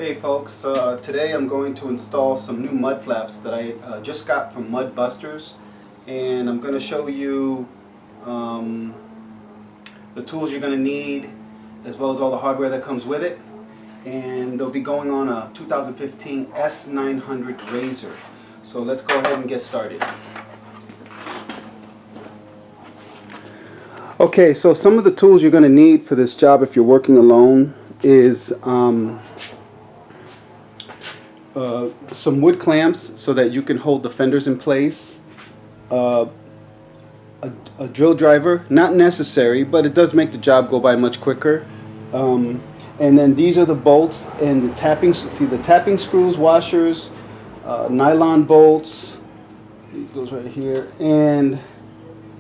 Hey folks, today I'm going to install some new mud flaps that I just got from Mudbusters, and I'm going to show you the tools you're going to need as well as all the hardware that comes with it, and they'll be going on a 2015 S900 Razor. So let's go ahead and get started. Okay, so some of the tools you're going to need for this job if you're working alone is some wood clamps so that you can hold the fenders in place, a drill driver, not necessary, but it does make the job go by much quicker, and then these are the bolts and the tapping, see the tapping screws, washers, nylon bolts, these goes right here, and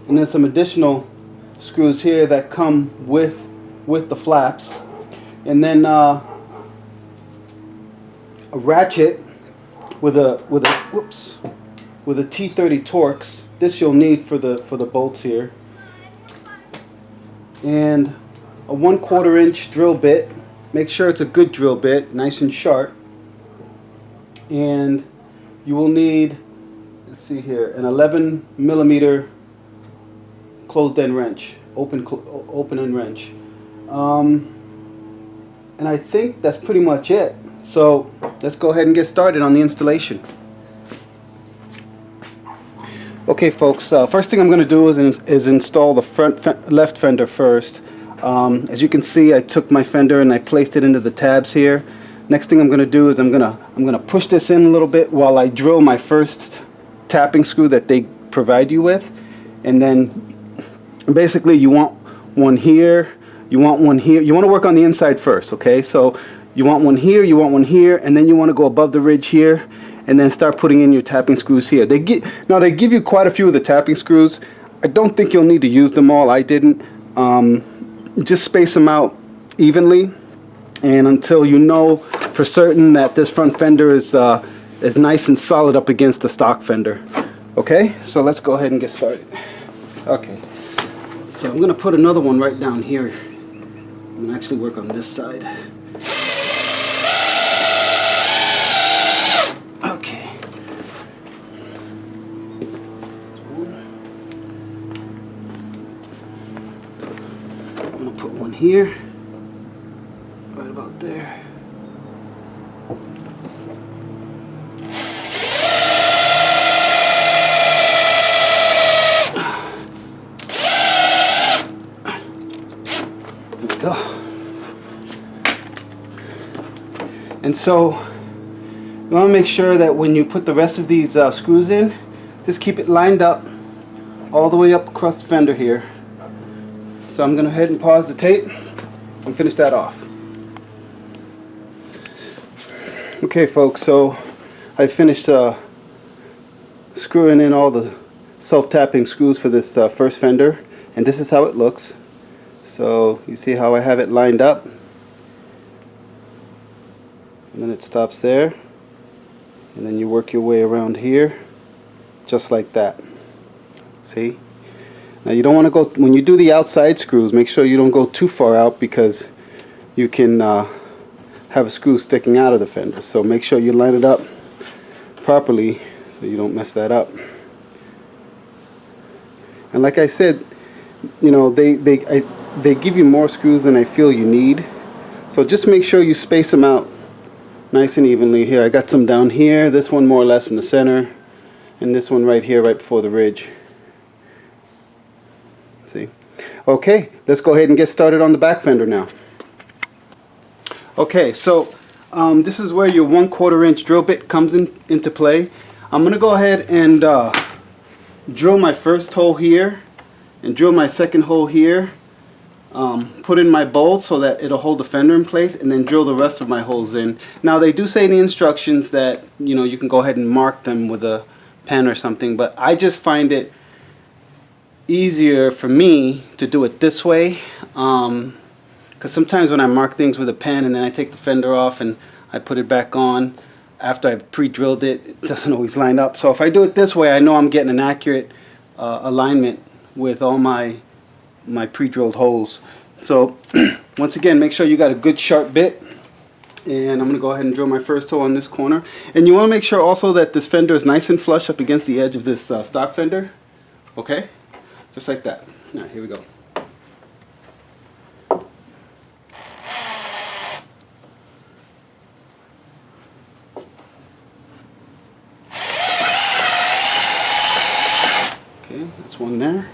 then some additional screws here that come with the flaps, and then a ratchet with a T30 Torx. This you'll need for the bolts here, and a 1/4 inch drill bit. Make sure it's a good drill bit, nice and sharp. And you will need, let's see here, an 11 millimeter closed end wrench, open end wrench. And I think that's pretty much it. So let's go ahead and get started on the installation. Okay folks, first thing I'm going to do is install the left fender first. As you can see, I took my fender and I placed it into the tabs here. Next thing I'm going to do is I'm going to push this in a little bit while I drill my first tapping screw that they provide you with. And then basically you want one here, you want one here. You want to work on the inside first, okay? So you want one here, you want one here, and then you want to go above the ridge here, and then start putting in your tapping screws here. They give you quite a few of the tapping screws. I don't think you'll need to use them all. I didn't. Just space them out evenly, and until you know for certain that this front fender is nice and solid up against the stock fender. Okay, so let's go ahead and get started. Okay, so I'm going to put another one right down here. I'm going to actually work on this side. Okay. I'm going to put one here, right about there. Go. And so you want to make sure that when you put the rest of these screws in, just keep it lined up all the way up across the fender here. So I'm going to go ahead and pause the tape and finish that off. Okay folks, so I finished screwing in all the self-tapping screws for this first fender, and this is how it looks. So you see how I have it lined up, and then it stops there, and then you work your way around here just like that. See? Now you don't want to go, when you do the outside screws, make sure you don't go too far out, because you can have a screw sticking out of the fender. So make sure you line it up properly so you don't mess that up. And like I said, you know, they give you more screws than I feel you need, so just make sure you space them out nice and evenly. Here I got some down here, this one more or less in the center, and this one right here right before the ridge. See? Okay, let's go ahead and get started on the back fender now. Okay, so this is where your 1/4 inch drill bit comes into play. I'm going to go ahead and drill my first hole here and drill my second hole here. Put in my bolts so that it'll hold the fender in place, and then drill the rest of my holes in. Now they do say in the instructions that, you know, you can go ahead and mark them with a pen or something, but I just find it easier for me to do it this way, because sometimes when I mark things with a pen and then I take the fender off and I put it back on after I've pre-drilled it, it doesn't always line up. So if I do it this way, I know I'm getting an accurate alignment with all my pre-drilled holes. So once again, make sure you got a good sharp bit And I'm going to go ahead and drill my first hole on this corner. And you want to make sure also that this fender is nice and flush up against the edge of this stock fender. Okay? Just like that. Alright, here we go. Okay, that's one there.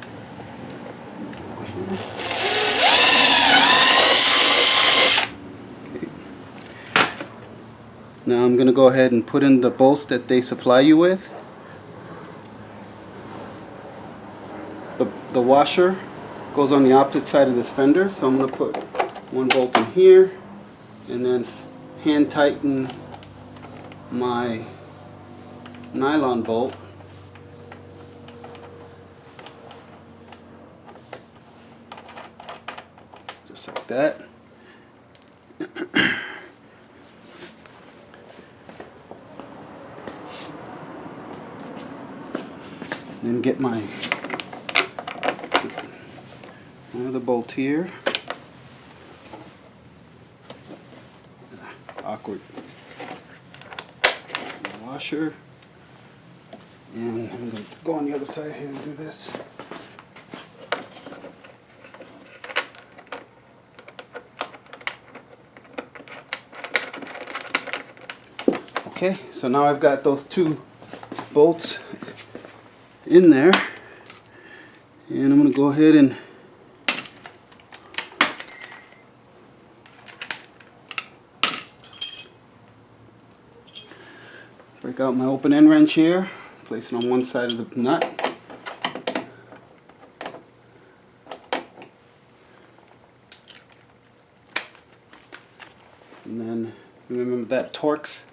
Now I'm going to go ahead and put in the bolts that they supply you with. The washer goes on the opposite side of this fender, so I'm going to put one bolt in here and then hand tighten my nylon bolt. Just like that. Then get my other bolt here. Awkward. Washer. And I'm going to go on the other side here and do this. Okay, so now I've got those two bolts in there, and I'm going to go ahead and break out my open end wrench here, place it on one side of the nut. And then remember that Torx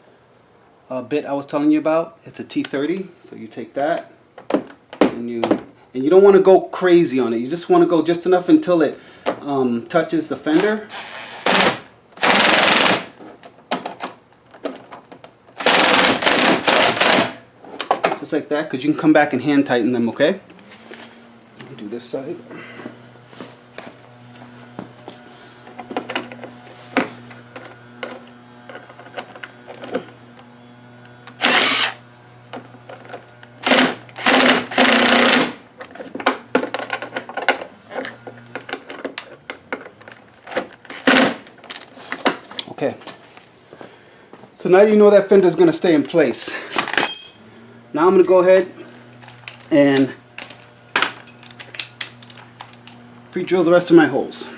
bit I was telling you about? It's a T30, so you take that and you don't want to go crazy on it. You just want to go just enough until it touches the fender. Just like that, because you can come back and hand tighten them, okay? Do this side. Okay, so now you know that fender is going to stay in place. Now I'm going to go ahead and pre-drill the rest of my holes.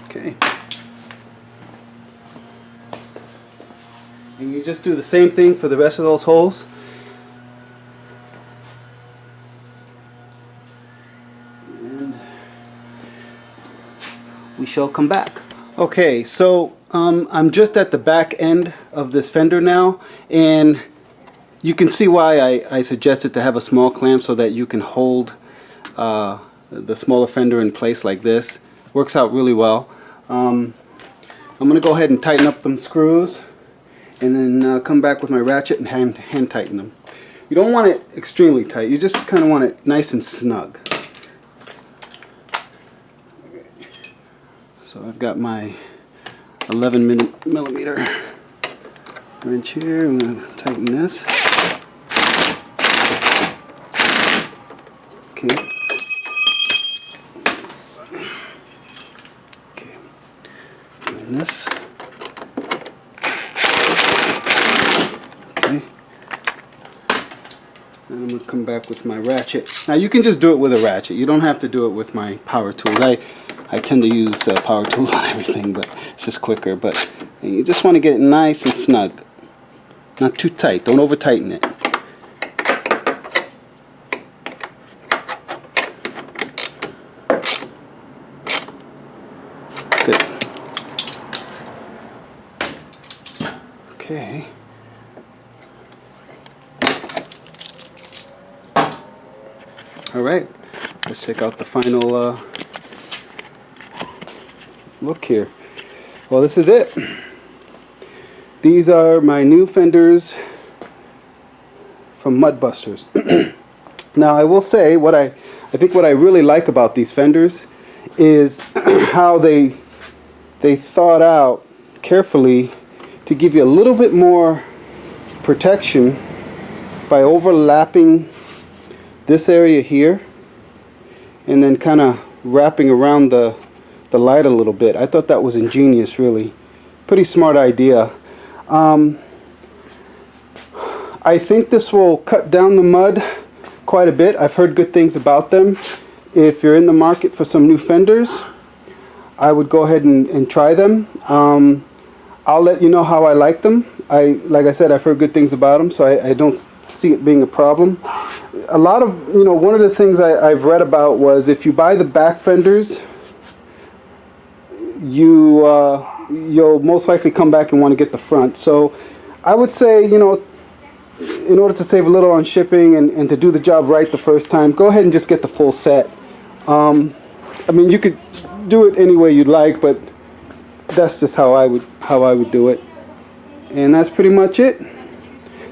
Okay. And you just do the same thing for the rest of those holes. And we shall come back. Okay, so I'm just at the back end of this fender now, and you can see why I suggested to have a small clamp so that you can hold the smaller fender in place like this. Works out really well. I'm going to go ahead and tighten up them screws, and then come back with my ratchet and hand tighten them. You don't want it extremely tight, you just kind of want it nice and snug. So I've got my 11 millimeter wrench here. I'm going to tighten this. Okay. Okay. And this. Okay. And I'm going to come back with my ratchet. Now you can just do it with a ratchet. You don't have to do it with my power tools. I tend to use power tools on everything, but it's just quicker. But you just want to get it nice and snug. Not too tight. Don't over tighten it. Good. Okay. All right. Let's check out the final look here. Well, this is it. These are my new fenders from Mudbusters. Now I will say I think what I really like about these fenders is how they thought out carefully to give you a little bit more protection by overlapping this area here and then kind of wrapping around the light a little bit. I thought that was ingenious, really. Pretty smart idea. I think this will cut down the mud quite a bit. I've heard good things about them. If you're in the market for some new fenders, I would go ahead and try them. I'll let you know how I like them. Like I said, I've heard good things about them, so I don't see it being a problem. A lot of, one of the things I've read about was if you buy the back fenders, you'll most likely come back and want to get the front. So I would say, in order to save a little on shipping and to do the job right the first time, go ahead and just get the full set. I mean, you could do it any way you'd like, but that's just how I would do it. And that's pretty much it.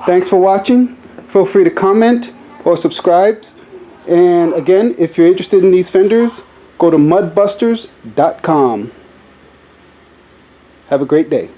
Thanks for watching. Feel free to comment or subscribe. And again, if you're interested in these fenders, go to mudbusters.com. Have a great day.